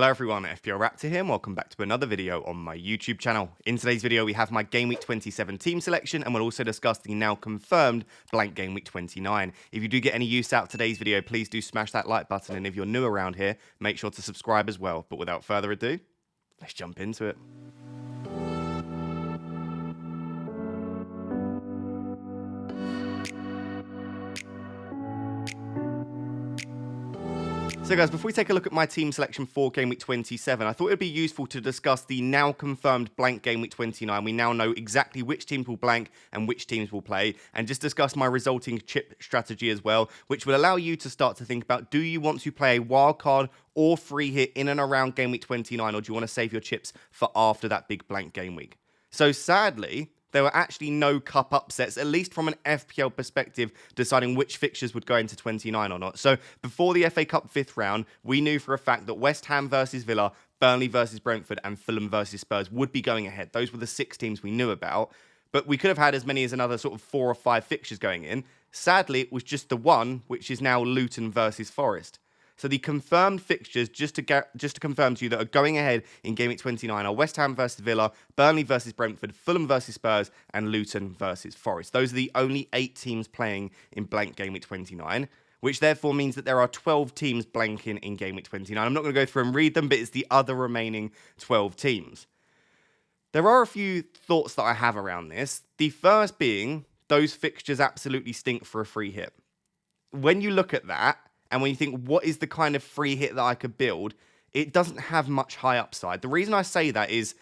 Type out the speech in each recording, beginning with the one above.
Hello everyone, FPL Raptor here and welcome back to another video on my YouTube channel. In today's video we have my Game Week 27 team selection and we'll also discuss the now confirmed Blank Game Week 29. If you do get any use out of today's video, please do smash that like button, and if you're new around here, make sure to subscribe as well. But without further ado, let's jump into it. So guys, before we take a look at my team selection for Game Week 27, I thought it would be useful to discuss the now confirmed Blank Game Week 29. We now know exactly which teams will blank and which teams will play, and just discuss my resulting chip strategy as well, which will allow you to start to think about, do you want to play a wildcard or free hit in and around Game Week 29, or do you want to save your chips for after that big blank game week? So sadly, there were actually no cup upsets, at least from an FPL perspective, deciding which fixtures would go into 29 or not. So before the FA Cup 5th round, we knew for a fact that West Ham versus Villa, Burnley versus Brentford, and Fulham versus Spurs would be going ahead. Those were the 6 teams we knew about. But we could have had as many as another sort of 4 or 5 fixtures going in. Sadly, it was just the one, which is now Luton versus Forest. So the confirmed fixtures, just to confirm to you, that are going ahead in Game Week 29 are West Ham versus Villa, Burnley versus Brentford, Fulham versus Spurs, and Luton versus Forest. Those are the only 8 teams playing in blank Game Week 29, which therefore means that there are 12 teams blanking in Game Week 29. I'm not going to go through and read them, but it's the other remaining 12 teams. There are a few thoughts that I have around this. The first being, those fixtures absolutely stink for a free hit. When you look at that, and when you think, what is the kind of free hit that I could build, it doesn't have much high upside. The reason I say that is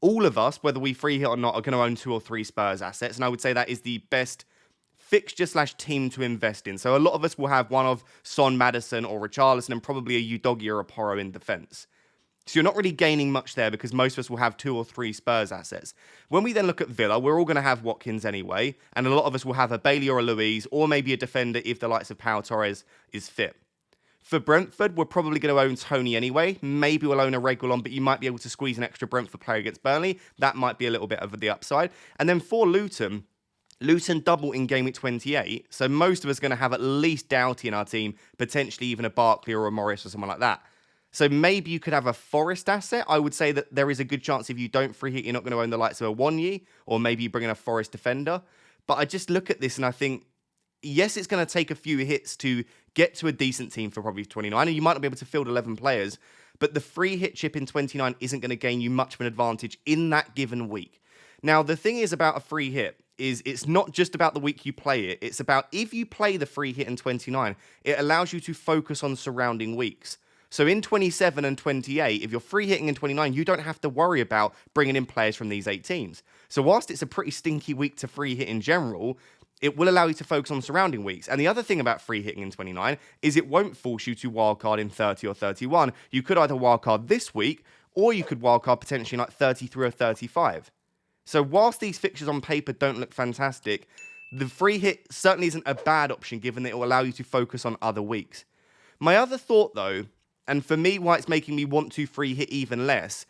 all of us, whether we free hit or not, are going to own 2 or 3 Spurs assets. And I would say that is the best fixture/team to invest in. So a lot of us will have one of Son, Maddison, or Richarlison, and probably a Udogie or a Porro in defence. So you're not really gaining much there because most of us will have 2 or 3 Spurs assets. When we then look at Villa, we're all going to have Watkins anyway, and a lot of us will have a Bailey or a Louise, or maybe a defender if the likes of Pau Torres is fit. For Brentford, we're probably going to own Tony anyway. Maybe we'll own a Reguilon, but you might be able to squeeze an extra Brentford player against Burnley. That might be a little bit of the upside. And then for Luton double in Game Week 28, so most of us are going to have at least Doughty in our team, potentially even a Barkley or a Morris or someone like that. So maybe you could have a Forest asset. I would say that there is a good chance if you don't free hit, you're not going to own the likes of a Hwang, or maybe you bring in a Forest defender. But I just look at this and I think, yes, it's going to take a few hits to get to a decent team for probably 29, and you might not be able to field 11 players, but the free hit chip in 29 isn't going to gain you much of an advantage in that given week. Now, the thing is about a free hit is it's not just about the week you play it. It's about if you play the free hit in 29, it allows you to focus on surrounding weeks. So in 27 and 28, if you're free hitting in 29, you don't have to worry about bringing in players from these 8 teams. So whilst it's a pretty stinky week to free hit in general, it will allow you to focus on surrounding weeks. And the other thing about free hitting in 29 is it won't force you to wildcard in 30 or 31. You could either wildcard this week, or you could wildcard potentially like 33 or 35. So whilst these fixtures on paper don't look fantastic, the free hit certainly isn't a bad option given that it will allow you to focus on other weeks. My other thought though, and for me, why it's making me want to free hit even less,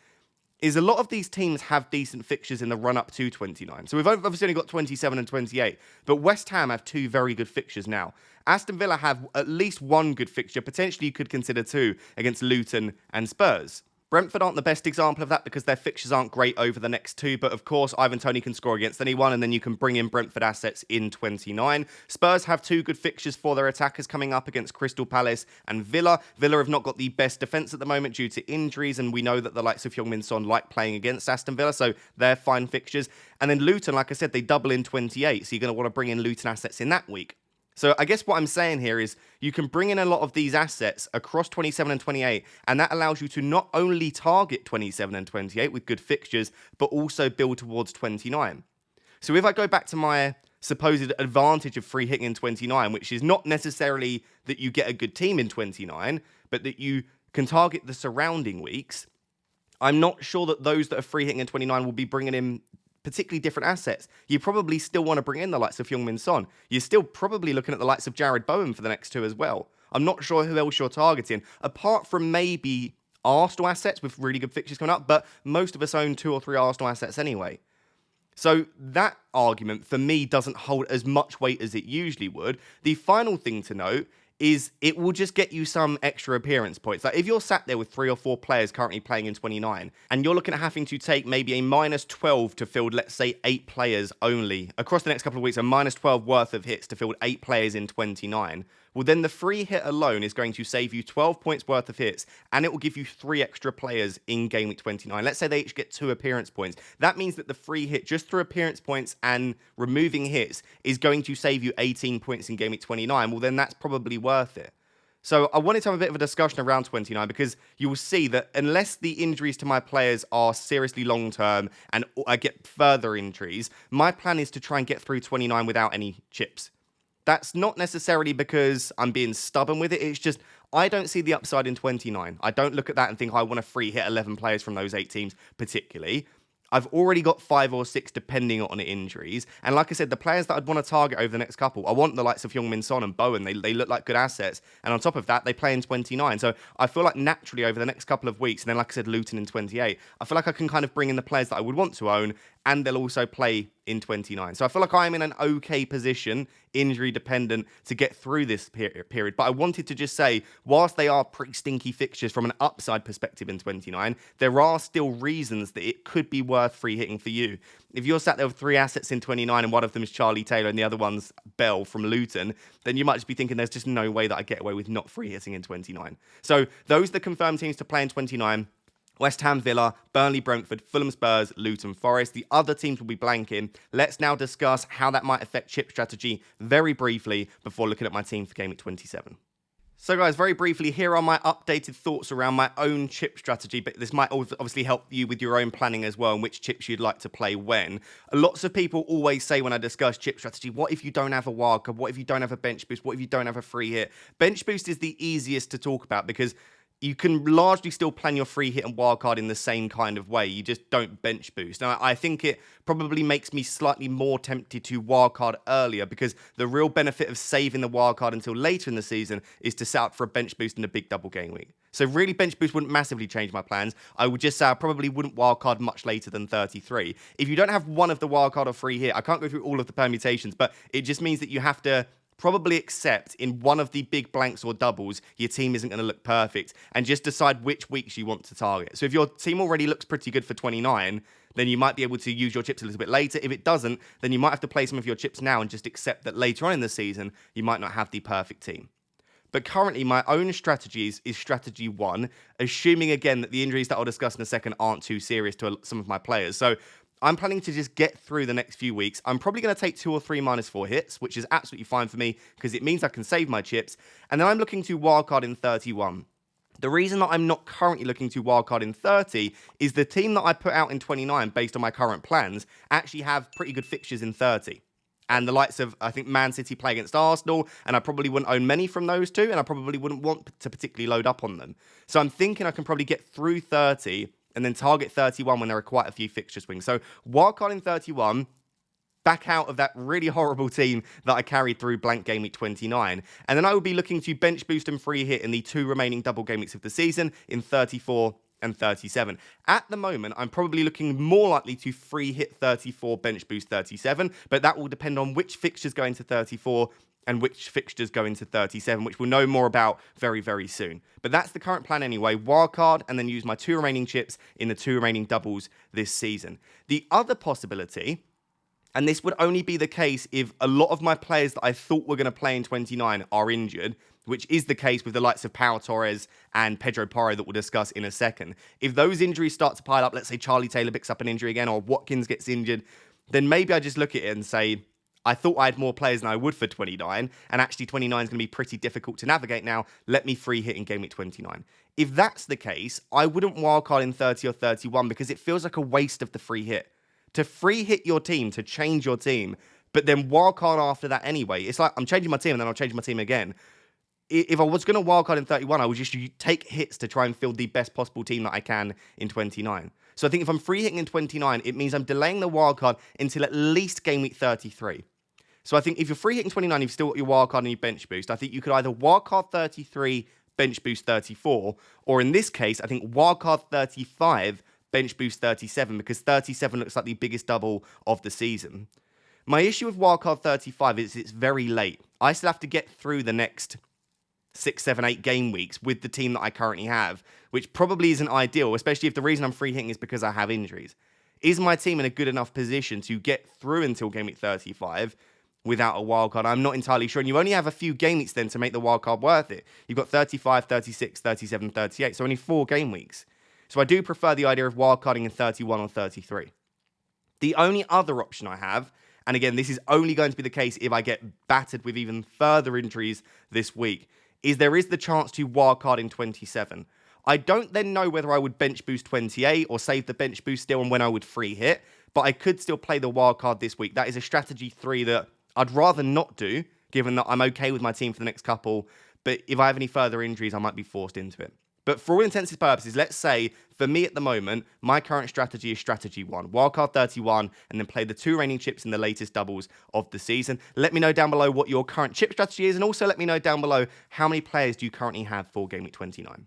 is a lot of these teams have decent fixtures in the run-up to 29. So we've obviously only got 27 and 28, but West Ham have 2 very good fixtures now. Aston Villa have at least 1 good fixture, potentially you could consider 2, against Luton and Spurs. Brentford aren't the best example of that because their fixtures aren't great over the next 2, but of course, Ivan Toney can score against anyone, and then you can bring in Brentford assets in 29. Spurs have 2 good fixtures for their attackers coming up against Crystal Palace and Villa. Villa have not got the best defence at the moment due to injuries, and we know that the likes of Heung-min Son like playing against Aston Villa, so they're fine fixtures. And then Luton, like I said, they double in 28, so you're going to want to bring in Luton assets in that week. So I guess what I'm saying here is you can bring in a lot of these assets across 27 and 28, and that allows you to not only target 27 and 28 with good fixtures, but also build towards 29. So if I go back to my supposed advantage of free hitting in 29, which is not necessarily that you get a good team in 29, but that you can target the surrounding weeks, I'm not sure that those that are free hitting in 29 will be bringing in particularly different assets. You probably still want to bring in the likes of Heung-min Son. You're still probably looking at the likes of Jared Bowen for the next 2 as well. I'm not sure who else you're targeting, apart from maybe Arsenal assets with really good fixtures coming up, but most of us own 2 or 3 Arsenal assets anyway. So that argument, for me, doesn't hold as much weight as it usually would. The final thing to note is it will just get you some extra appearance points. Like if you're sat there with 3 or 4 players currently playing in 29, and you're looking at having to take maybe a -12 to field, let's say, 8 players only across the next couple of weeks, a -12 worth of hits to field 8 players in 29, well, then the free hit alone is going to save you 12 points worth of hits, and it will give you 3 extra players in Game Week 29. Let's say they each get 2 appearance points. That means that the free hit, just through appearance points and removing hits, is going to save you 18 points in Game Week 29. Well, then that's probably worth it. So I wanted to have a bit of a discussion around 29 because you will see that unless the injuries to my players are seriously long-term and I get further injuries, my plan is to try and get through 29 without any chips. That's not necessarily because I'm being stubborn with it. It's just I don't see the upside in 29. I don't look at that and think I want to free hit 11 players from those 8 teams particularly. I've already got 5 or 6 depending on injuries. And like I said, the players that I'd want to target over the next couple, I want the likes of Hwang, Son and Bowen. They look like good assets. And on top of that, they play in 29. So I feel like naturally over the next couple of weeks, and then like I said, Luton in 28, I feel like I can kind of bring in the players that I would want to own, and they'll also play in 29. So I feel like I'm in an okay position, injury dependent, to get through this period. But I wanted to just say, whilst they are pretty stinky fixtures from an upside perspective in 29, there are still reasons that it could be worth free hitting for you. If you're sat there with 3 assets in 29 and one of them is Charlie Taylor and the other one's Bell from Luton, then you might just be thinking there's just no way that I get away with not free hitting in 29. So those are the confirmed teams to play in 29. West Ham, Villa, Burnley, Brentford, Fulham, Spurs, Luton, Forest. The other teams will be blanking. Let's now discuss how that might affect chip strategy very briefly before looking at my team for Game Week 27. So guys, very briefly, here are my updated thoughts around my own chip strategy, but this might obviously help you with your own planning as well and which chips you'd like to play when. Lots of people always say when I discuss chip strategy, what if you don't have a wildcard? What if you don't have a bench boost? What if you don't have a free hit? Bench boost is the easiest to talk about because you can largely still plan your free hit and wildcard in the same kind of way. You just don't bench boost. Now, I think it probably makes me slightly more tempted to wildcard earlier because the real benefit of saving the wildcard until later in the season is to set up for a bench boost in a big double game week. So really, bench boost wouldn't massively change my plans. I would just say I probably wouldn't wildcard much later than 33. If you don't have one of the wildcard or free hit, I can't go through all of the permutations, but it just means that you have to probably accept in one of the big blanks or doubles, your team isn't going to look perfect, and just decide which weeks you want to target. So if your team already looks pretty good for 29, then you might be able to use your chips a little bit later. If it doesn't, then you might have to play some of your chips now and just accept that later on in the season, you might not have the perfect team. But currently, my own strategies is strategy 1, assuming again that the injuries that I'll discuss in a second aren't too serious to some of my players. So I'm planning to just get through the next few weeks. I'm probably going to take 2 or 3 -4 hits, which is absolutely fine for me because it means I can save my chips. And then I'm looking to wildcard in 31. The reason that I'm not currently looking to wildcard in 30 is the team that I put out in 29, based on my current plans, actually have pretty good fixtures in 30. And the likes of, I think, Man City play against Arsenal, and I probably wouldn't own many from those two, and I probably wouldn't want to particularly load up on them. So I'm thinking I can probably get through 30 and then target 31 when there are quite a few fixture swings. So wildcard in 31, back out of that really horrible team that I carried through Blank Gameweek 29. And then I will be looking to bench boost and free hit in the 2 remaining double game weeks of the season in 34 and 37. At the moment, I'm probably looking more likely to free hit 34, bench boost 37, but that will depend on which fixtures go into 34 and which fixtures go into 37, which we'll know more about very, very soon. But that's the current plan anyway, wildcard, and then use my 2 remaining chips in the 2 remaining doubles this season. The other possibility, and this would only be the case if a lot of my players that I thought were going to play in 29 are injured, which is the case with the likes of Pau Torres and Pedro Porro that we'll discuss in a second. If those injuries start to pile up, let's say Charlie Taylor picks up an injury again or Watkins gets injured, then maybe I just look at it and say, I thought I had more players than I would for 29, and actually 29 is going to be pretty difficult to navigate now. Let me free hit in Game Week 29. If that's the case, I wouldn't wildcard in 30 or 31 because it feels like a waste of the free hit. To free hit your team, to change your team, but then wildcard after that anyway. It's like I'm changing my team and then I'll change my team again. If I was going to wildcard in 31, I would just take hits to try and field the best possible team that I can in 29. So I think if I'm free hitting in 29, it means I'm delaying the wildcard until at least Game Week 33. So I think if you're free hitting 29, you've still got your wildcard and your bench boost. I think you could either wildcard 33, bench boost 34, or in this case, I think wildcard 35, bench boost 37, because 37 looks like the biggest double of the season. My issue with wildcard 35 is it's very late. I still have to get through the next 6, 7, 8 game weeks with the team that I currently have, which probably isn't ideal, especially if the reason I'm free hitting is because I have injuries. Is my team in a good enough position to get through until game week 35 without a wildcard? I'm not entirely sure. And you only have a few game weeks then to make the wildcard worth it. You've got 35, 36, 37, 38, so only 4 game weeks. So I do prefer the idea of wildcarding in 31 or 33. The only other option I have, and again, this is only going to be the case if I get battered with even further injuries this week, is there is the chance to wildcard in 27. I don't then know whether I would bench boost 28 or save the bench boost still and when I would free hit, but I could still play the wildcard this week. That is a strategy 3 that I'd rather not do, given that I'm okay with my team for the next couple, but if I have any further injuries, I might be forced into it. But for all intents and purposes, let's say, for me at the moment, my current strategy is strategy 1. Wildcard 31, and then play the 2 reigning chips in the latest doubles of the season. Let me know down below what your current chip strategy is, and also let me know down below how many players do you currently have for Game Week 29.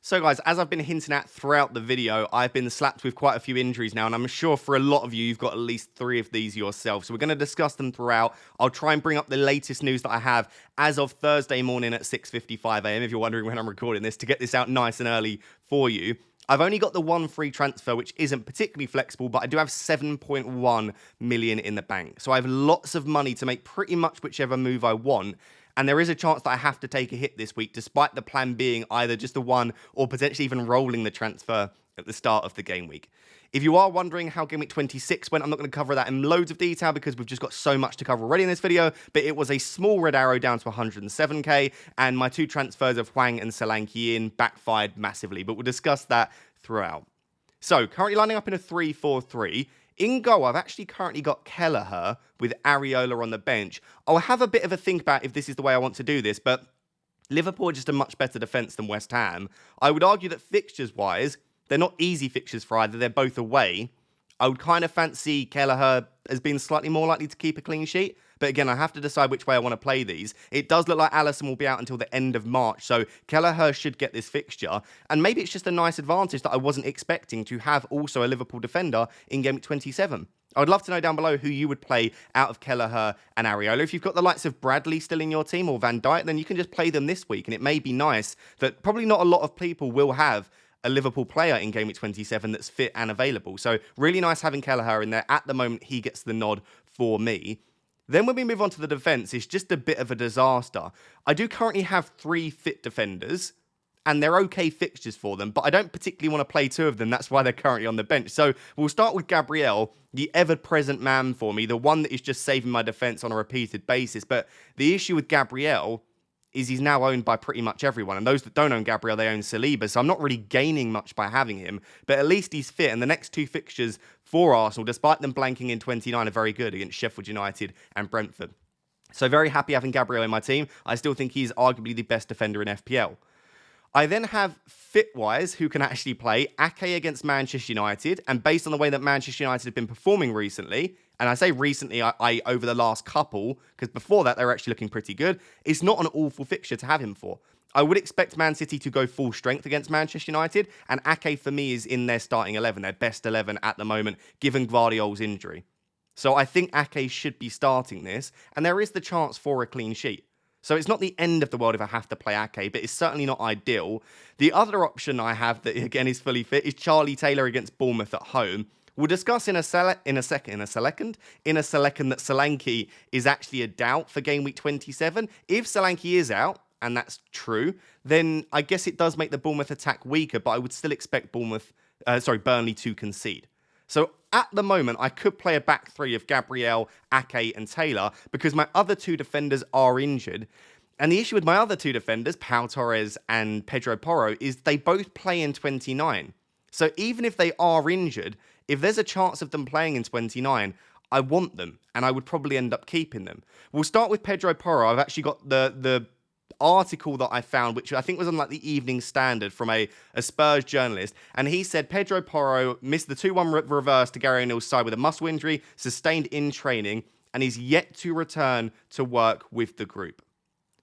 So guys, as I've been hinting at throughout the video, I've been slapped with quite a few injuries now, and I'm sure for a lot of you, you've got at least 3 of these yourself. So we're going to discuss them throughout. I'll try and bring up the latest news that I have as of Thursday morning at 6:55 AM, if you're wondering when I'm recording this, to get this out nice and early for you. I've only got the 1 free transfer, which isn't particularly flexible, but I do have 7.1 million in the bank. So I have lots of money to make pretty much whichever move I want. And there is a chance that I have to take a hit this week, despite the plan being either just the 1 or potentially even rolling the transfer at the start of the game week. If you are wondering how Game Week 26 went, I'm not going to cover that in loads of detail because we've just got so much to cover already in this video, but it was a small red arrow down to 107k, and my 2 transfers of Hwang and Solanke in backfired massively, but we'll discuss that throughout. So, currently lining up in a 3-4-3. In goal, I've actually currently got Kelleher with Areola on the bench. I'll have a bit of a think about if this is the way I want to do this, but Liverpool are just a much better defence than West Ham. I would argue that fixtures-wise, they're not easy fixtures for either. They're both away. I would kind of fancy Kelleher as being slightly more likely to keep a clean sheet. But again, I have to decide which way I want to play these. It does look like Alisson will be out until the end of March, so Kelleher should get this fixture. And maybe it's just a nice advantage that I wasn't expecting to have also a Liverpool defender in Game Week 27. I would love to know down below who you would play out of Kelleher and Areola. If you've got the likes of Bradley still in your team or Van Dijk, then you can just play them this week. And it may be nice that probably not a lot of people will have a Liverpool player in Game Week 27 that's fit and available. So really nice having Kelleher in there. At the moment, he gets the nod for me. Then when we move on to the defence, it's just a bit of a disaster. I do currently have 3 fit defenders, and they're okay fixtures for them, but I don't particularly want to play 2 of them. That's why they're currently on the bench. So we'll start with Gabriel, the ever-present man for me, the one that is just saving my defence on a repeated basis. But the issue with Gabriel is he's now owned by pretty much everyone. And those that don't own Gabriel, they own Saliba. So I'm not really gaining much by having him. But at least he's fit. And the next 2 fixtures for Arsenal, despite them blanking in 29, are very good against Sheffield United and Brentford. So very happy having Gabriel in my team. I still think he's arguably the best defender in FPL. I then have fit-wise who can actually play Ake against Manchester United. And based on the way that Manchester United have been performing recently, and I say recently, I over the last couple, because before that they were actually looking pretty good, it's not an awful fixture to have him for. I would expect Man City to go full strength against Manchester United, and Ake for me is in their starting 11, their best 11 at the moment, given Guardiola's injury. So I think Ake should be starting this, and there is the chance for a clean sheet. So it's not the end of the world if I have to play Ake, but it's certainly not ideal. The other option I have that, again, is fully fit is Charlie Taylor against Bournemouth at home. We'll discuss in a second that Solanke is actually a doubt for Game Week 27. If Solanke is out, and that's true, then I guess it does make the Bournemouth attack weaker, but I would still expect Burnley to concede. So at the moment, I could play a back 3 of Gabriel, Ake, and Taylor because my other 2 defenders are injured. And the issue with my other 2 defenders, Pau Torres and Pedro Porro, is they both play in 29. So even if they are injured, if there's a chance of them playing in 29, I want them, and I would probably end up keeping them. We'll start with Pedro Porro. I've actually got the article that I found, which I think was on like the Evening Standard from a Spurs journalist, and he said Pedro Porro missed the 2-1 reverse to Gary O'Neill's side with a muscle injury, sustained in training, and is yet to return to work with the group.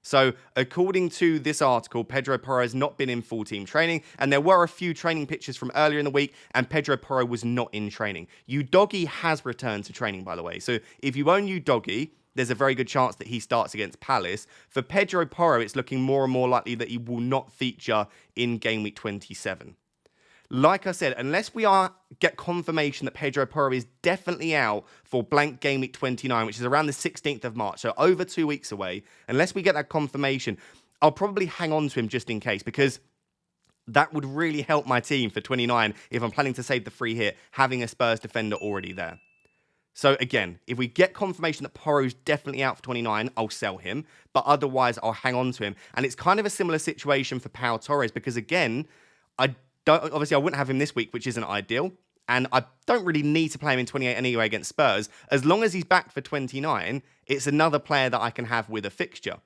So, according to this article, Pedro Porro has not been in full team training, and there were a few training pictures from earlier in the week, and Pedro Porro was not in training. Udogie has returned to training, by the way. So, if you own Udogie, there's a very good chance that he starts against Palace. For Pedro Porro, it's looking more and more likely that he will not feature in Game Week 27. Like I said, unless we get confirmation that Pedro Porro is definitely out for Blank Game Week 29, which is around the 16th of March, so over 2 weeks away, unless we get that confirmation, I'll probably hang on to him just in case, because that would really help my team for 29 if I'm planning to save the free hit, having a Spurs defender already there. So again, if we get confirmation that Porro's definitely out for 29, I'll sell him, but otherwise I'll hang on to him. And it's kind of a similar situation for Pau Torres, because again, obviously, I wouldn't have him this week, which isn't ideal. And I don't really need to play him in 28 anyway against Spurs. As long as he's back for 29, it's another player that I can have with a fixture.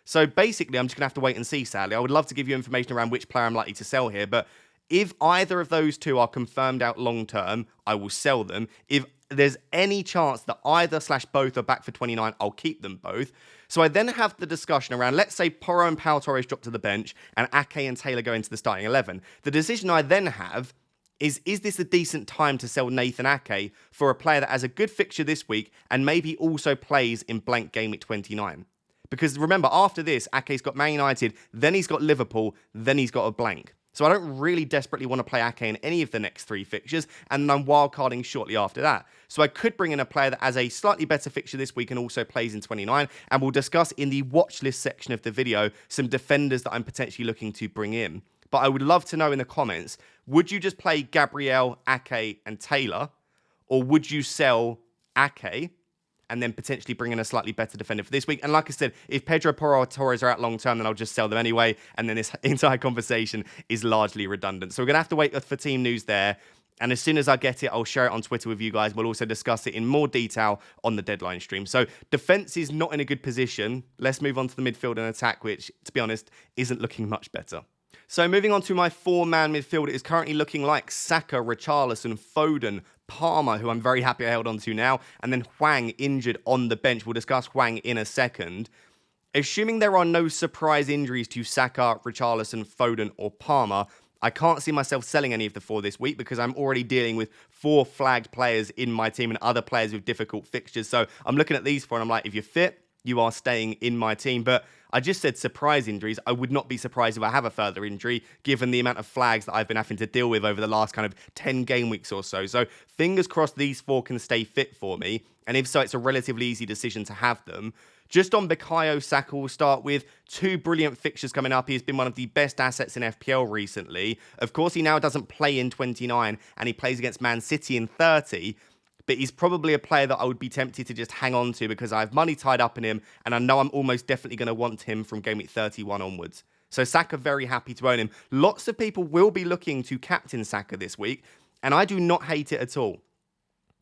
So basically, I'm just going to have to wait and see, sadly. I would love to give you information around which player I'm likely to sell here. But if either of those two are confirmed out long-term, I will sell them. If there's any chance that either/both are back for 29, I'll keep them both. So I then have the discussion around, let's say Porro and Pau Torres drop to the bench and Ake and Taylor go into the starting 11. The decision I then have is this a decent time to sell Nathan Ake for a player that has a good fixture this week and maybe also plays in Blank Game Week 29? Because remember, after this, Ake's got Man United, then he's got Liverpool, then he's got a blank. So I don't really desperately want to play Ake in any of the next 3 fixtures, and then I'm wildcarding shortly after that. So I could bring in a player that has a slightly better fixture this week and also plays in 29, and we'll discuss in the watch list section of the video some defenders that I'm potentially looking to bring in. But I would love to know in the comments, would you just play Gabriel, Ake, and Taylor, or would you sell Ake and then potentially bring in a slightly better defender for this week? And like I said, if Pedro Porro or Torres are out long-term, then I'll just sell them anyway, and then this entire conversation is largely redundant. So we're going to have to wait for team news there, and as soon as I get it, I'll share it on Twitter with you guys. We'll also discuss it in more detail on the deadline stream. So defense is not in a good position. Let's move on to the midfield and attack, which, to be honest, isn't looking much better. So moving on to my 4-man midfield, it is currently looking like Saka, Richarlison, Foden, Palmer, who I'm very happy I held on to now, and then Hwang injured on the bench. We'll discuss Hwang in a second. Assuming there are no surprise injuries to Saka, Richarlison, Foden, or Palmer, I can't see myself selling any of the 4 this week because I'm already dealing with 4 flagged players in my team and other players with difficult fixtures. So I'm looking at these 4 and I'm like, if you're fit, you are staying in my team. But I just said surprise injuries. I would not be surprised if I have a further injury, given the amount of flags that I've been having to deal with over the last kind of 10 game weeks or so. So fingers crossed these 4 can stay fit for me. And if so, it's a relatively easy decision to have them. Just on Bukayo Saka, we'll start with 2 brilliant fixtures coming up. He's been one of the best assets in FPL recently. Of course, he now doesn't play in 29 and he plays against Man City in 30. But he's probably a player that I would be tempted to just hang on to because I have money tied up in him and I know I'm almost definitely going to want him from game week 31 onwards. So Saka, very happy to own him. Lots of people will be looking to captain Saka this week and I do not hate it at all.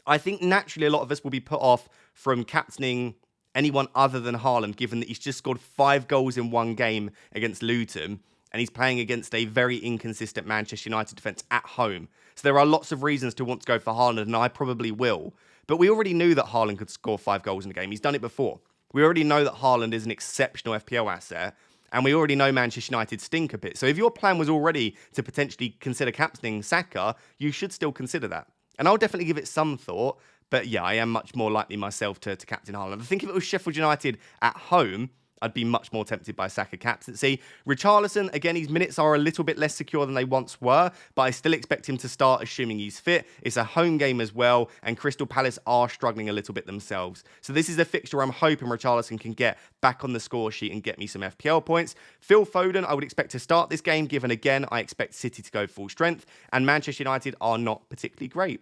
I think naturally a lot of us will be put off from captaining anyone other than Haaland, given that he's just scored 5 goals in 1 game against Luton and he's playing against a very inconsistent Manchester United defence at home. So there are lots of reasons to want to go for Haaland, and I probably will. But we already knew that Haaland could score 5 goals in a game. He's done it before. We already know that Haaland is an exceptional FPL asset, and we already know Manchester United stink a bit. So if your plan was already to potentially consider captaining Saka, you should still consider that. And I'll definitely give it some thought, but yeah, I am much more likely myself to captain Haaland. I think if it was Sheffield United at home, I'd be much more tempted by Saka captaincy. Richarlison, again, his minutes are a little bit less secure than they once were, but I still expect him to start assuming he's fit. It's a home game as well, and Crystal Palace are struggling a little bit themselves. So this is a fixture where I'm hoping Richarlison can get back on the score sheet and get me some FPL points. Phil Foden, I would expect to start this game, given, again, I expect City to go full strength, and Manchester United are not particularly great.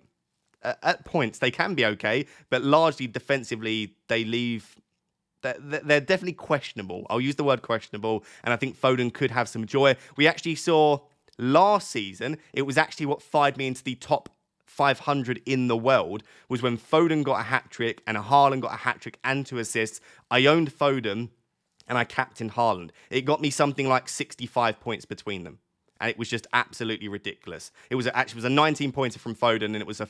At points, they can be okay, but largely defensively, they leave... They're definitely questionable. I'll use the word questionable, and I think Foden could have some joy. We actually saw last season, it was actually what fired me into the top 500 in the world, was when Foden got a hat-trick and Haaland got a hat-trick and 2 assists. I owned Foden and I captained Haaland. It got me something like 65 points between them, and it was just absolutely ridiculous. It was a 19-pointer from Foden, and it was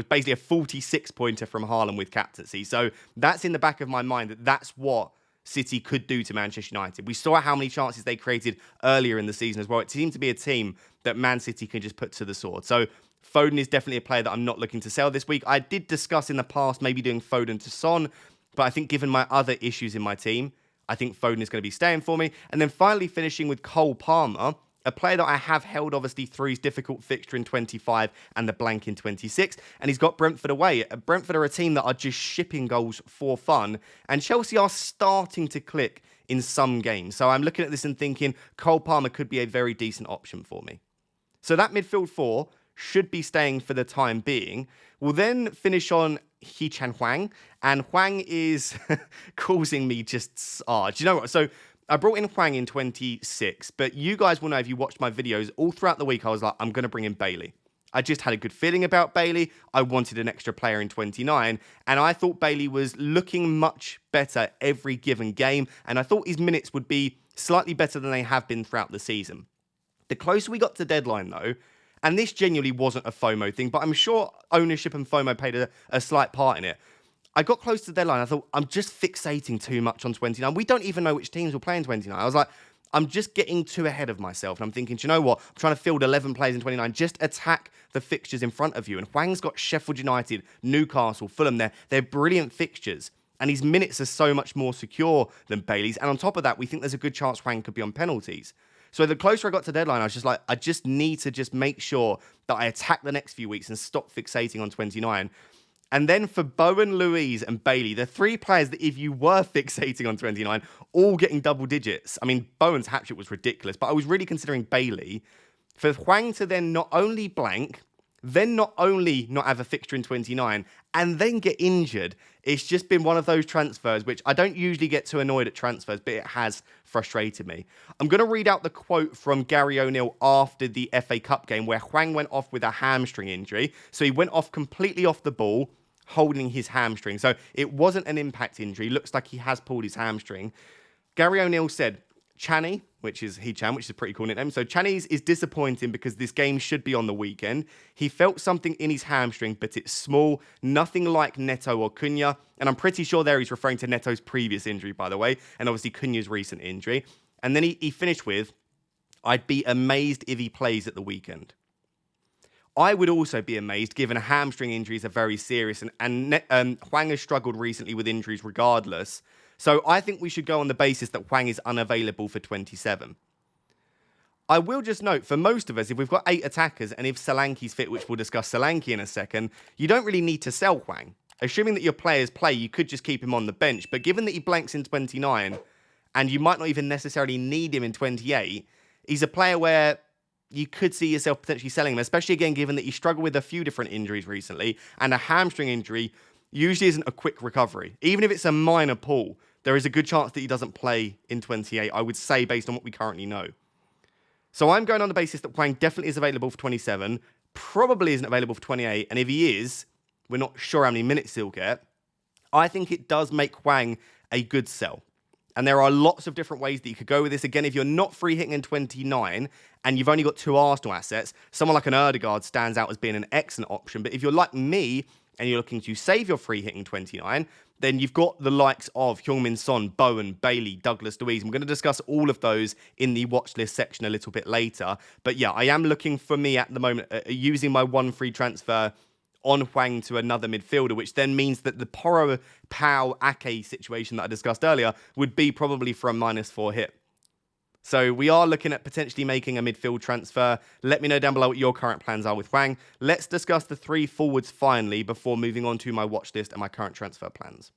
basically a 46-pointer from Haaland with captaincy. So that's in the back of my mind that that's what City could do to Manchester United. We saw how many chances they created earlier in the season as well. It seemed to be a team that Man City can just put to the sword. So Foden is definitely a player that I'm not looking to sell this week. I did discuss in the past maybe doing Foden to Son. But I think given my other issues in my team, I think Foden is going to be staying for me. And then finally finishing with Cole Palmer, a player that I have held obviously through his difficult fixture in 25 and the blank in 26. And he's got Brentford away. Brentford are a team that are just shipping goals for fun. And Chelsea are starting to click in some games. So I'm looking at this and thinking Cole Palmer could be a very decent option for me. So that midfield four should be staying for the time being. We'll then finish on Hwang, and Hwang is causing me just... do you know what? So I brought in Hwang in 26, but you guys will know if you watched my videos, all throughout the week I was like, I'm going to bring in Bailey. I just had a good feeling about Bailey. I wanted an extra player in 29, and I thought Bailey was looking much better every given game, and I thought his minutes would be slightly better than they have been throughout the season. The closer we got to deadline, though, and this genuinely wasn't a FOMO thing, but I'm sure ownership and FOMO played a slight part in it. I got close to the deadline. I thought, I'm just fixating too much on 29. We don't even know which teams will play in 29. I was like, I'm just getting too ahead of myself. And I'm thinking, do you know what? I'm trying to field 11 players in 29. Just attack the fixtures in front of you. And Hwang's got Sheffield United, Newcastle, Fulham. They're brilliant fixtures. And his minutes are so much more secure than Bailey's. And on top of that, we think there's a good chance Hwang could be on penalties. So the closer I got to deadline, I was just like, I just need to just make sure that I attack the next few weeks and stop fixating on 29. And then for Bowen, Louise, and Bailey, the three players that if you were fixating on 29, all getting double digits. I mean, Bowen's hat-trick was ridiculous, but I was really considering Bailey. For Hwang to then not only blank, then not only not have a fixture in 29, and then get injured, it's just been one of those transfers, which I don't usually get too annoyed at transfers, but it has frustrated me. I'm going to read out the quote from Gary O'Neill after the FA Cup game, where Hwang went off with a hamstring injury. So he went off completely off the ball, holding his hamstring. So it wasn't an impact injury. Looks like he has pulled his hamstring. Gary O'Neill said, Channy, which is Hee-Chan, which is a pretty cool nickname. So Channy's is disappointing because this game should be on the weekend. He felt something in his hamstring, but it's small, nothing like Neto or Cunha. And I'm pretty sure there he's referring to Neto's previous injury, by the way, and obviously Cunha's recent injury. And then he finished with, I'd be amazed if he plays at the weekend. I would also be amazed, given hamstring injuries are very serious, and Hwang has struggled recently with injuries regardless. So I think we should go on the basis that Hwang is unavailable for 27. I will just note, for most of us, if we've got 8 attackers, and if Solanke's fit, which we'll discuss Solanke in a second, you don't really need to sell Hwang. Assuming that your players play, you could just keep him on the bench. But given that he blanks in 29, and you might not even necessarily need him in 28, he's a player where you could see yourself potentially selling him, especially again, given that he struggled with a few different injuries recently, and a hamstring injury usually isn't a quick recovery. Even if it's a minor pull, there is a good chance that he doesn't play in 28, I would say, based on what we currently know. So I'm going on the basis that Hwang definitely is available for 27, probably isn't available for 28, and if he is, we're not sure how many minutes he'll get. I think it does make Hwang a good sell. And there are lots of different ways that you could go with this. Again, if you're not free hitting in 29 and you've only got 2 Arsenal assets, someone like an Ødegaard stands out as being an excellent option. But if you're like me and you're looking to save your free hitting 29, then you've got the likes of Heung-min Son, Bowen, Bailey, Douglas Luiz. I'm going to discuss all of those in the watch list section a little bit later. But yeah, I am looking for me at the moment, using my 1 free transfer on Hwang to another midfielder, which then means that the Porro, Pau, Ake situation that I discussed earlier would be probably for a -4 hit. So we are looking at potentially making a midfield transfer. Let me know down below what your current plans are with Hwang. Let's discuss the 3 forwards finally before moving on to my watch list and my current transfer plans.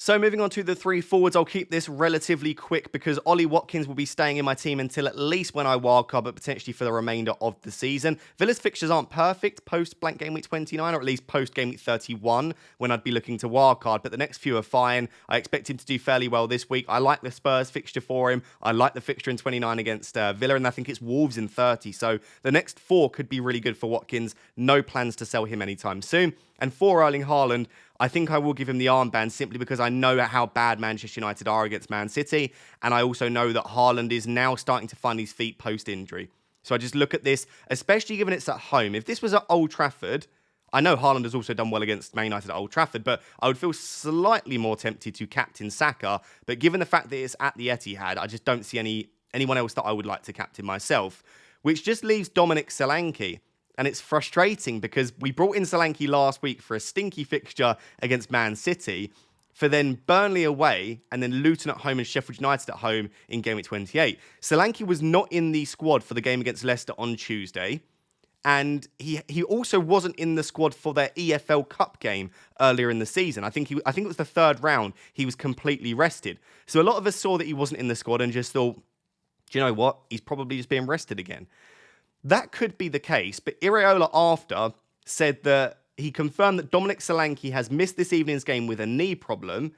So moving on to the 3 forwards, I'll keep this relatively quick because Ollie Watkins will be staying in my team until at least when I wildcard, but potentially for the remainder of the season. Villa's fixtures aren't perfect post Blank Game Week 29, or at least post Game Week 31, when I'd be looking to wildcard, but the next few are fine. I expect him to do fairly well this week. I like the Spurs fixture for him. I like the fixture in 29 against Villa, and I think it's Wolves in 30. So the next 4 could be really good for Watkins. No plans to sell him anytime soon. And for Erling Haaland, I think I will give him the armband simply because I know how bad Manchester United are against Man City. And I also know that Haaland is now starting to find his feet post-injury. So I just look at this, especially given it's at home. If this was at Old Trafford, I know Haaland has also done well against Man United at Old Trafford, but I would feel slightly more tempted to captain Saka. But given the fact that it's at the Etihad, I just don't see anyone else that I would like to captain myself, which just leaves Dominic Solanke. And it's frustrating because we brought in Solanke last week for a stinky fixture against Man City. for then Burnley away and then Luton at home and Sheffield United at home in game week 28. Solanke was not in the squad for the game against Leicester on Tuesday. And he also wasn't in the squad for their EFL Cup game earlier in the season. I think it was the third round. He was completely rested. So a lot of us saw that he wasn't in the squad and just thought, do you know what? He's probably just being rested again. That could be the case, but Iraola after said that he confirmed that Dominic Solanke has missed this evening's game with a knee problem,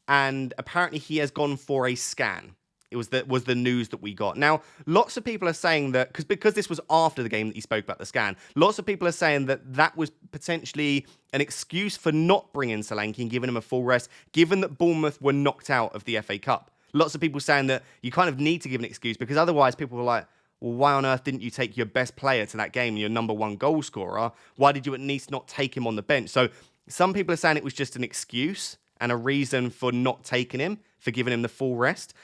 and apparently he has gone for a scan. It was the news that we got. Now, lots of people are saying that, because this was after the game that he spoke about the scan, lots of people are saying that was potentially an excuse for not bringing Solanke and giving him a full rest, given that Bournemouth were knocked out of the FA Cup. Lots of people saying that you kind of need to give an excuse, because otherwise people were like, well, why on earth didn't you take your best player to that game, your number one goal scorer? Why did you at least not take him on the bench? So some people are saying it was just an excuse and a reason for not taking him, for giving him the full rest.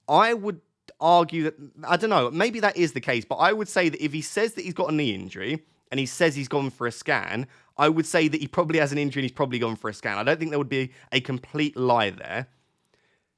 I would argue that, I don't know, maybe that is the case, but I would say that if he says that he's got a knee injury and he says he's gone for a scan, I would say that he probably has an injury and he's probably gone for a scan. I don't think there would be a complete lie there.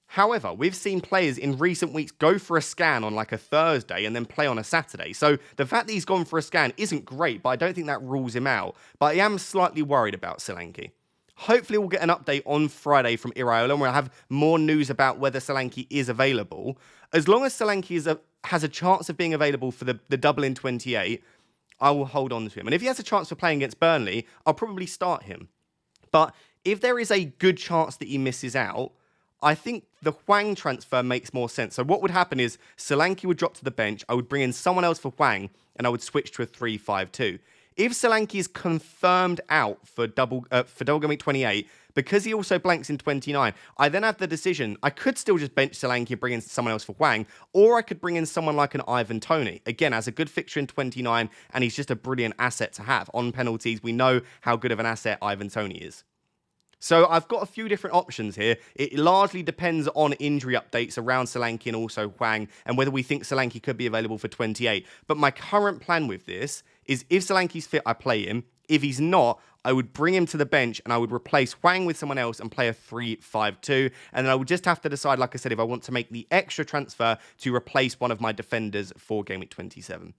However, we've seen players in recent weeks go for a scan on like a Thursday and then play on a Saturday. So the fact that he's gone for a scan isn't great, but I don't think that rules him out. But I am slightly worried about Solanke. Hopefully we'll get an update on Friday from Iraola and we'll have more news about whether Solanke is available. As long as Solanke has a chance of being available for the double in 28, I will hold on to him. And if he has a chance for playing against Burnley, I'll probably start him. But if there is a good chance that he misses out, I think the Hwang transfer makes more sense. So what would happen is Solanke would drop to the bench, I would bring in someone else for Hwang, and I would switch to a 3-5-2. If Solanke is confirmed out for double game week 28, because he also blanks in 29, I then have the decision. I could still just bench Solanke and bring in someone else for Hwang, or I could bring in someone like an Ivan Toney. Again, as a good fixture in 29, and he's just a brilliant asset to have. On penalties, we know how good of an asset Ivan Toney is. So I've got a few different options here. It largely depends on injury updates around Solanke and also Hwang, and whether we think Solanke could be available for 28. But my current plan with this is if Solanke's fit, I play him. If he's not, I would bring him to the bench and I would replace Hwang with someone else and play a 3-5-2. And then I would just have to decide, like I said, if I want to make the extra transfer to replace one of my defenders for game week 27.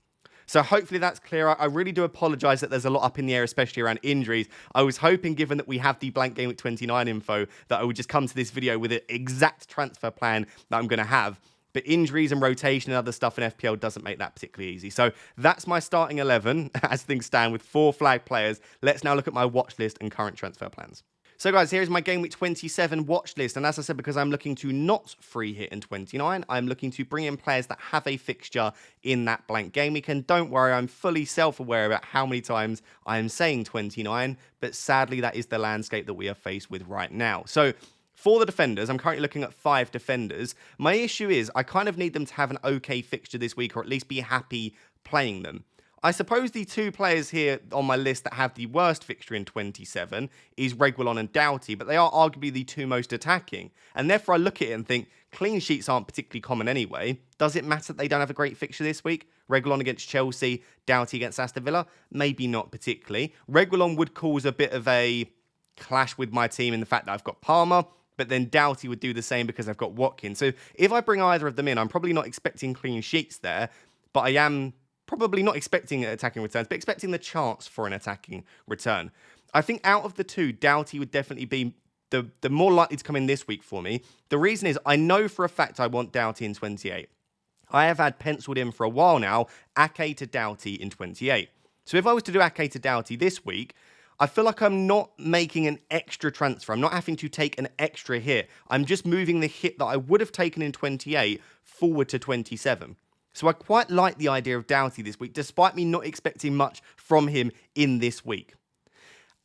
So hopefully that's clear. I really do apologise that there's a lot up in the air, especially around injuries. I was hoping, given that we have the blank game week 29 info, that I would just come to this video with an exact transfer plan that I'm going to have. But injuries and rotation and other stuff in FPL doesn't make that particularly easy. So that's my starting 11 as things stand with 4 flag players. Let's now look at my watch list and current transfer plans. So guys, here's my game week 27 watch list. And as I said, because I'm looking to not free hit in 29, I'm looking to bring in players that have a fixture in that blank game week. And don't worry, I'm fully self-aware about how many times I am saying 29. But sadly, that is the landscape that we are faced with right now. So for the defenders, I'm currently looking at 5 defenders. My issue is I kind of need them to have an okay fixture this week, or at least be happy playing them. I suppose the 2 players here on my list that have the worst fixture in 27 is Reguilon and Doughty, but they are arguably the 2 most attacking. And therefore I look at it and think, clean sheets aren't particularly common anyway. Does it matter that they don't have a great fixture this week? Reguilon against Chelsea, Doughty against Aston Villa? Maybe not particularly. Reguilon would cause a bit of a clash with my team in the fact that I've got Palmer, but then Doughty would do the same because I've got Watkins. So if I bring either of them in, I'm probably not expecting clean sheets there, but I am probably not expecting attacking returns, but expecting the chance for an attacking return. I think out of the 2, Doughty would definitely be the more likely to come in this week for me. The reason is I know for a fact I want Doughty in 28. I have had penciled in for a while now, Ake to Doughty in 28. So if I was to do Ake to Doughty this week, I feel like I'm not making an extra transfer. I'm not having to take an extra hit. I'm just moving the hit that I would have taken in 28 forward to 27. So I quite like the idea of Doughty this week, despite me not expecting much from him in this week.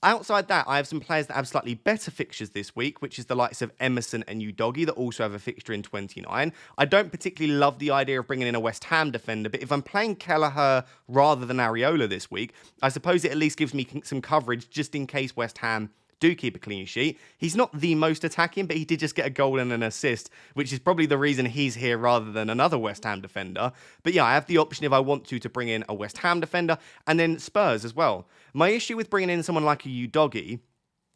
Outside that, I have some players that have slightly better fixtures this week, which is the likes of Emerson and Udogie that also have a fixture in 29. I don't particularly love the idea of bringing in a West Ham defender, but if I'm playing Kelleher rather than Areola this week, I suppose it at least gives me some coverage just in case West Ham do keep a clean sheet. He's not the most attacking, but he did just get a goal and an assist, which is probably the reason he's here rather than another West Ham defender. But yeah, I have the option if I want to bring in a West Ham defender, and then Spurs as well. My issue with bringing in someone like a Udogie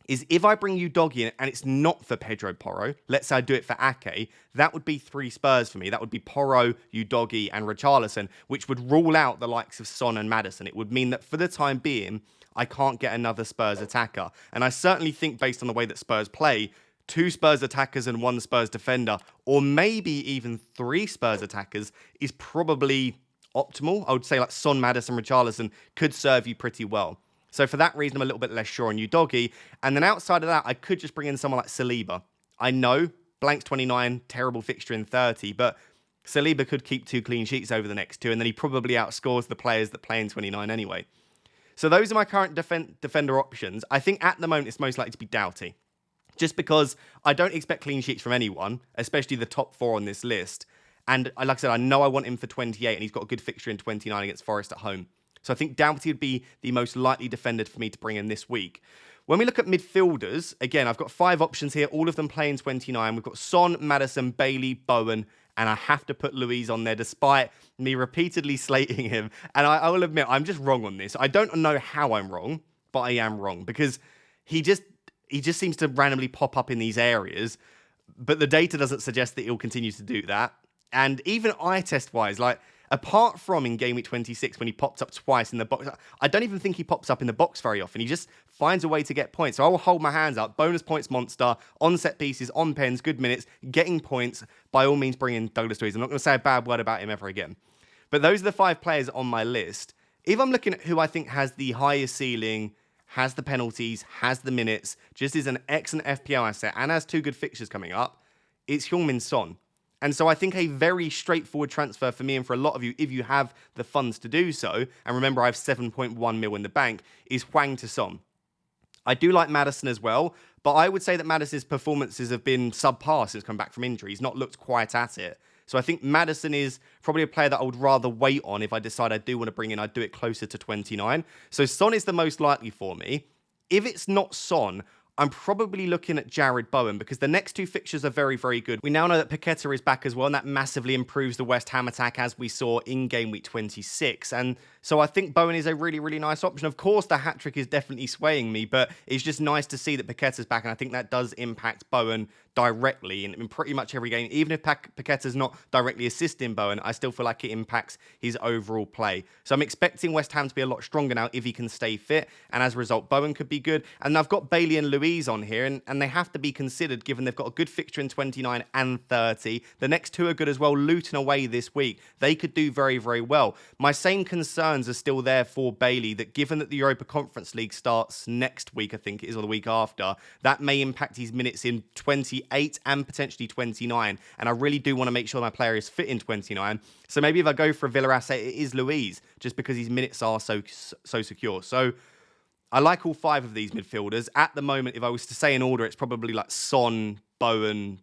is if I bring Udogi in and it's not for Pedro Porro, let's say I do it for Ake, that would be 3 Spurs for me. That would be Porro, Udogi, and Richarlison, which would rule out the likes of Son and Maddison. It would mean that for the time being, I can't get another Spurs attacker. And I certainly think, based on the way that Spurs play, 2 Spurs attackers and 1 Spurs defender, or maybe even 3 Spurs attackers, is probably optimal. I would say like Son, Maddison, Richarlison could serve you pretty well. So for that reason, I'm a little bit less sure on Udogi. And then outside of that, I could just bring in someone like Saliba. I know, Blank's 29, terrible fixture in 30, but Saliba could keep 2 clean sheets over the next 2, and then he probably outscores the players that play in 29 anyway. So those are my current defender options. I think at the moment, it's most likely to be Doughty. Just because I don't expect clean sheets from anyone, especially the top 4 on this list. And like I said, I know I want him for 28, and he's got a good fixture in 29 against Forest at home. So I think Doughty would be the most likely defender for me to bring in this week. When we look at midfielders, again, I've got 5 options here. All of them play in 29. We've got Son, Maddison, Bailey, Bowen, and I have to put Luiz on there despite me repeatedly slating him. And I will admit, I'm just wrong on this. I don't know how I'm wrong, but I am wrong because he just seems to randomly pop up in these areas, but the data doesn't suggest that he'll continue to do that. And even eye test wise, like, apart from in Game Week 26 when he popped up twice in the box, I don't even think he pops up in the box very often. He just finds a way to get points. So I will hold my hands up. Bonus points monster, on set pieces, on pens, good minutes, getting points. By all means, bring in Douglas Luiz. I'm not going to say a bad word about him ever again. But those are the 5 players on my list. If I'm looking at who I think has the highest ceiling, has the penalties, has the minutes, just is an excellent FPL asset, and has 2 good fixtures coming up, it's Heung-min Son. And so I think a very straightforward transfer for me and for a lot of you, if you have the funds to do so, and remember I have 7.1 mil in the bank, is Hwang to Son. I do like Maddison as well, but I would say that Maddison's performances have been subpar since coming back from injury. He's not looked quite at it. So I think Maddison is probably a player that I would rather wait on. If I decide I do want to bring in, I'd do it closer to 29. So Son is the most likely for me. If it's not Son, I'm probably looking at Jarrod Bowen because the next 2 fixtures are very, very good. We now know that Paqueta is back as well, and that massively improves the West Ham attack as we saw in Game Week 26. And so I think Bowen is a really, really nice option. Of course, the hat-trick is definitely swaying me, but it's just nice to see that Paqueta's back, and I think that does impact Bowen directly in pretty much every game. Even if Paqueta's not directly assisting Bowen, I still feel like it impacts his overall play. So I'm expecting West Ham to be a lot stronger now if he can stay fit, and as a result, Bowen could be good. And I've got Bailey and Luiz on here, and they have to be considered given they've got a good fixture in 29 and 30. The next 2 are good as well. Luton away this week. They could do very, very well. My same concerns are still there for Bailey, that given that the Europa Conference League starts next week, I think it is, or the week after, that may impact his minutes in 28 and potentially 29. And I really do want to make sure my player is fit in 29. So maybe if I go for a Villa asset, it is Luiz, just because his minutes are so secure. So I like all 5 of these midfielders. At the moment, if I was to say in order, it's probably like Son, Bowen,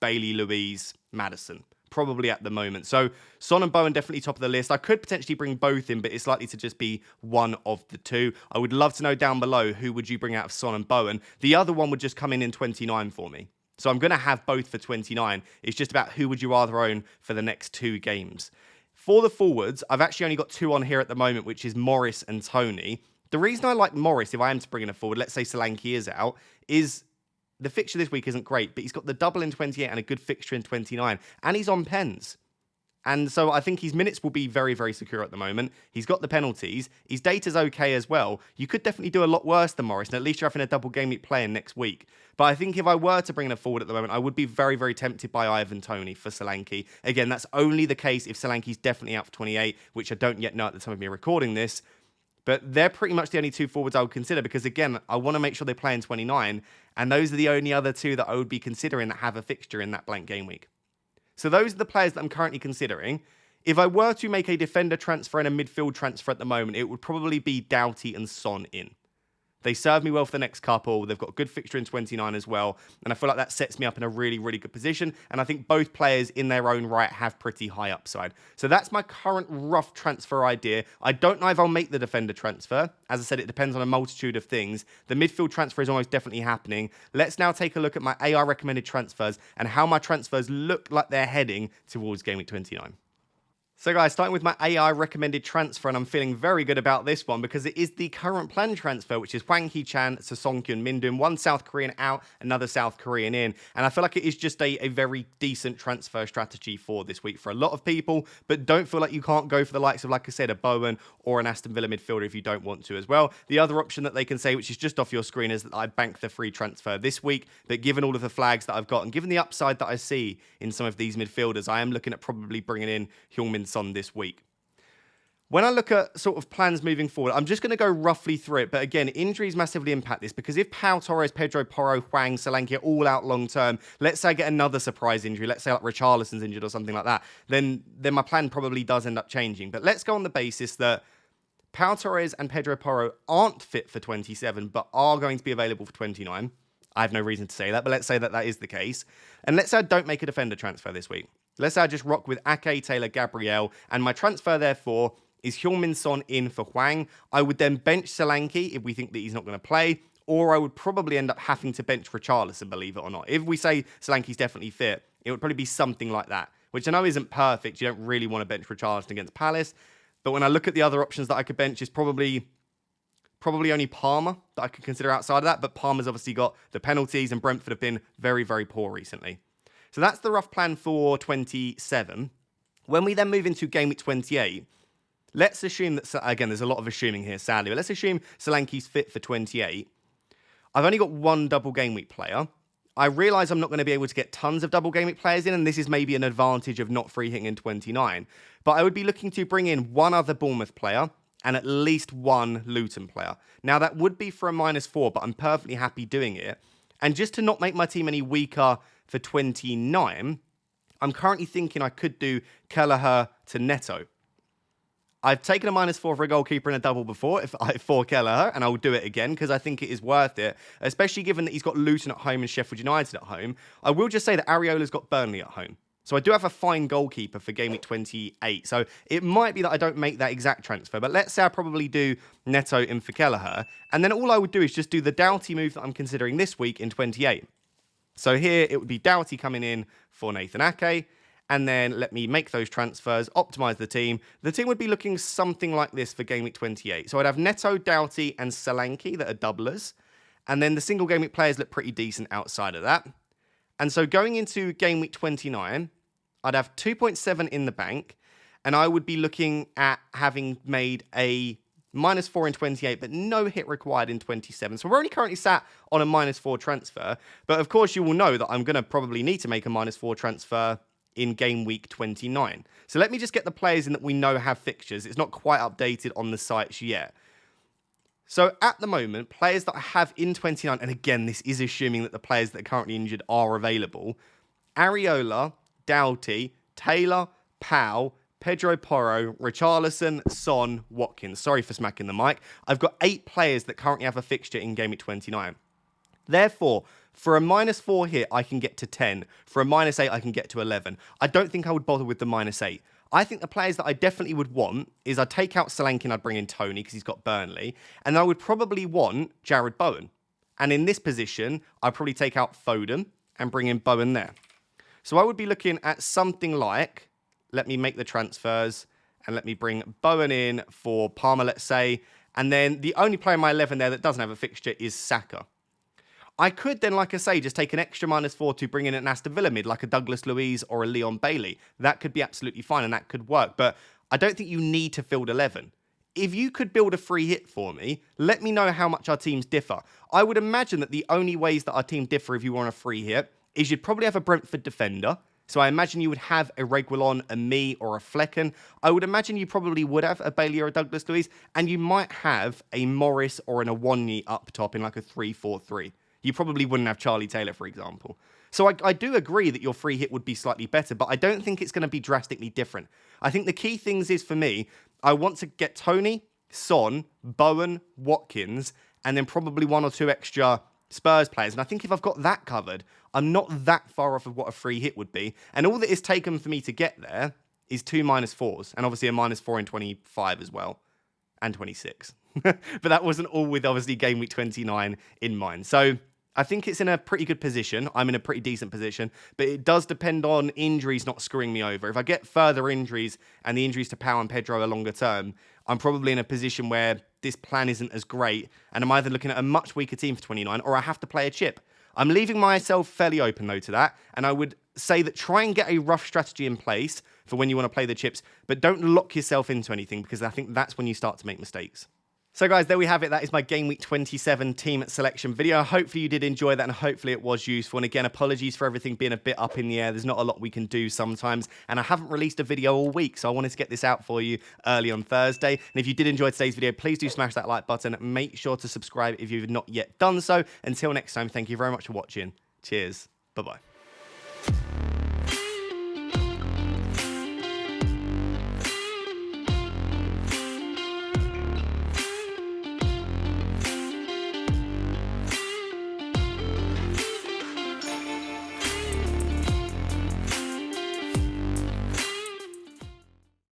Bailey, Luiz, Maddison. Probably at the moment. So Son and Bowen definitely top of the list. I could potentially bring both in, but it's likely to just be one of the 2. I would love to know down below who would you bring out of Son and Bowen. The other one would just come in 29 for me. So I'm going to have both for 29. It's just about who would you rather own for the next 2 games. For the forwards, I've actually only got 2 on here at the moment, which is Morris and Tony. The reason I like Morris, if I am to bring in a forward, let's say Solanke is out, is the fixture this week isn't great, but he's got the double in 28 and a good fixture in 29, and he's on pens. And so I think his minutes will be very, very secure at the moment. He's got the penalties. His data's okay as well. You could definitely do a lot worse than Morris, and at least you're having a double game week playing next week. But I think if I were to bring in a forward at the moment, I would be very, very tempted by Ivan Toney for Solanke. Again, that's only the case if Solanke's definitely out for 28, which I don't yet know at the time of me recording this. But they're pretty much the only 2 forwards I would consider because, again, I want to make sure they play in 29. And those are the only other 2 that I would be considering that have a fixture in that blank game week. So those are the players that I'm currently considering. If I were to make a defender transfer and a midfield transfer at the moment, it would probably be Doughty and Son in. They serve me well for the next couple. They've got a good fixture in 29 as well. And I feel like that sets me up in a really, really good position. And I think both players in their own right have pretty high upside. So that's my current rough transfer idea. I don't know if I'll make the defender transfer. As I said, it depends on a multitude of things. The midfield transfer is almost definitely happening. Let's now take a look at my AR recommended transfers and how my transfers look like they're heading towards Game Week 29. So guys, starting with my AI recommended transfer, and I'm feeling very good about this one because it is the current plan transfer, which is Hwang, Solanke and Mindun, one South Korean out, another South Korean in. And I feel like it is just a very decent transfer strategy for this week for a lot of people, but don't feel like you can't go for the likes of, like I said, a Bowen or an Aston Villa midfielder if you don't want to as well. The other option that they can say, which is just off your screen, is that I bank the free transfer this week, but given all of the flags that I've got and given the upside that I see in some of these midfielders, I am looking at probably bringing in Hwang Son this week. When I look at sort of plans moving forward, I'm just going to go roughly through it. But again, injuries massively impact this because if Pau, Torres, Pedro, Porro, Hwang, Solanke are all out long term, let's say I get another surprise injury, let's say like Richarlison's injured or something like that, then my plan probably does end up changing. But let's go on the basis that Pau, Torres and Pedro Porro aren't fit for 27, but are going to be available for 29. I have no reason to say that, but let's say that that is the case. And let's say I don't make a defender transfer this week. Let's say I just rock with Ake, Taylor, Gabriel, and my transfer, therefore, is Hwang Son in for Hwang. I would then bench Solanke if we think that he's not going to play, or I would probably end up having to bench Richarlison, believe it or not. If we say Solanke's definitely fit, it would probably be something like that, which I know isn't perfect. You don't really want to bench Richarlison against Palace, but when I look at the other options that I could bench, it's probably only Palmer that I could consider outside of that, but Palmer's obviously got the penalties, and Brentford have been very, very poor recently. So that's the rough plan for 27. When we then move into game week 28, let's assume that, again, there's a lot of assuming here, sadly, but let's assume Solanke's fit for 28. I've only got one double game week player. I realise I'm not going to be able to get tons of double game week players in, and this is maybe an advantage of not free hitting in 29. But I would be looking to bring in one other Bournemouth player and at least one Luton player. Now, that would be for a -4, but I'm perfectly happy doing it. And just to not make my team any weaker for 29, I'm currently thinking I could do Kelleher to Neto. I've taken a -4 for a goalkeeper in a double before for Kelleher, and I will do it again because I think it is worth it, especially given that he's got Luton at home and Sheffield United at home. I will just say that Areola's got Burnley at home. So I do have a fine goalkeeper for game week 28. So it might be that I don't make that exact transfer, but let's say I probably do Neto in for Kelleher. And then all I would do is just do the Doughty move that I'm considering this week in 28. So here it would be Doughty coming in for Nathan Ake. And then let me make those transfers, optimize the team. The team would be looking something like this for game week 28. So I'd have Neto, Doughty, and Solanke that are doublers. And then the single game week players look pretty decent outside of that. And so going into game week 29, I'd have 2.7 in the bank, and I would be looking at having made a -4 in 28, but no hit required in 27. So we're only currently sat on a -4 transfer. But of course, you will know that I'm going to probably need to make a -4 transfer in game week 29. So let me just get the players in that we know have fixtures. It's not quite updated on the sites yet. So at the moment, players that I have in 29, and again, this is assuming that the players that are currently injured are available: Areola, Doughty, Taylor, Pau, Pedro Porro, Richarlison, Son, Watkins. Sorry for smacking the mic. I've got 8 players that currently have a fixture in game week 29. Therefore, for a -4 here, I can get to 10. For a -8, I can get to 11. I don't think I would bother with the -8. I think the players that I definitely would want is I'd take out Solanke and I'd bring in Tony because he's got Burnley. And I would probably want Jared Bowen. And in this position, I'd probably take out Foden and bring in Bowen there. So I would be looking at something like, let me make the transfers and let me bring Bowen in for Palmer, let's say. And then the only player in my 11 there that doesn't have a fixture is Saka. I could then, like I say, just take an extra -4 to bring in an Aston Villa mid, like a Douglas Luiz or a Leon Bailey. That could be absolutely fine and that could work. But I don't think you need to field 11. If you could build a free hit for me, let me know how much our teams differ. I would imagine that the only ways that our team differ if you want a free hit is you'd probably have a Brentford defender. So I imagine you would have a Reguilon, a Me, or a Flecken. I would imagine you probably would have a Bailey or a Douglas Luiz. And you might have a Morris or an Awonyi up top in like a 3-4-3. You probably wouldn't have Charlie Taylor, for example. So I do agree that your free hit would be slightly better, but I don't think it's going to be drastically different. I think the key things is, for me, I want to get Tony, Son, Bowen, Watkins, and then probably 1 or 2 extra Spurs players. And I think if I've got that covered, I'm not that far off of what a free hit would be. And all that is taken for me to get there is 2 -4s, and obviously a -4 in 25 as well, and 26. But that wasn't all with, obviously, game week 29 in mind. So I think it's in a pretty good position. I'm in a pretty decent position, but it does depend on injuries not screwing me over. If I get further injuries and the injuries to Pau and Pedro are longer term, I'm probably in a position where this plan isn't as great, and I'm either looking at a much weaker team for 29 or I have to play a chip. I'm leaving myself fairly open, though, to that, and I would say that try and get a rough strategy in place for when you want to play the chips, but don't lock yourself into anything, because I think that's when you start to make mistakes. So guys, there we have it. That is my Game Week 27 team selection video. Hopefully you did enjoy that, and hopefully it was useful. And again, apologies for everything being a bit up in the air. There's not a lot we can do sometimes, and I haven't released a video all week, so I wanted to get this out for you early on Thursday. And if you did enjoy today's video, please do smash that like button. Make sure to subscribe if you've not yet done so. Until next time, thank you very much for watching. Cheers. Bye-bye.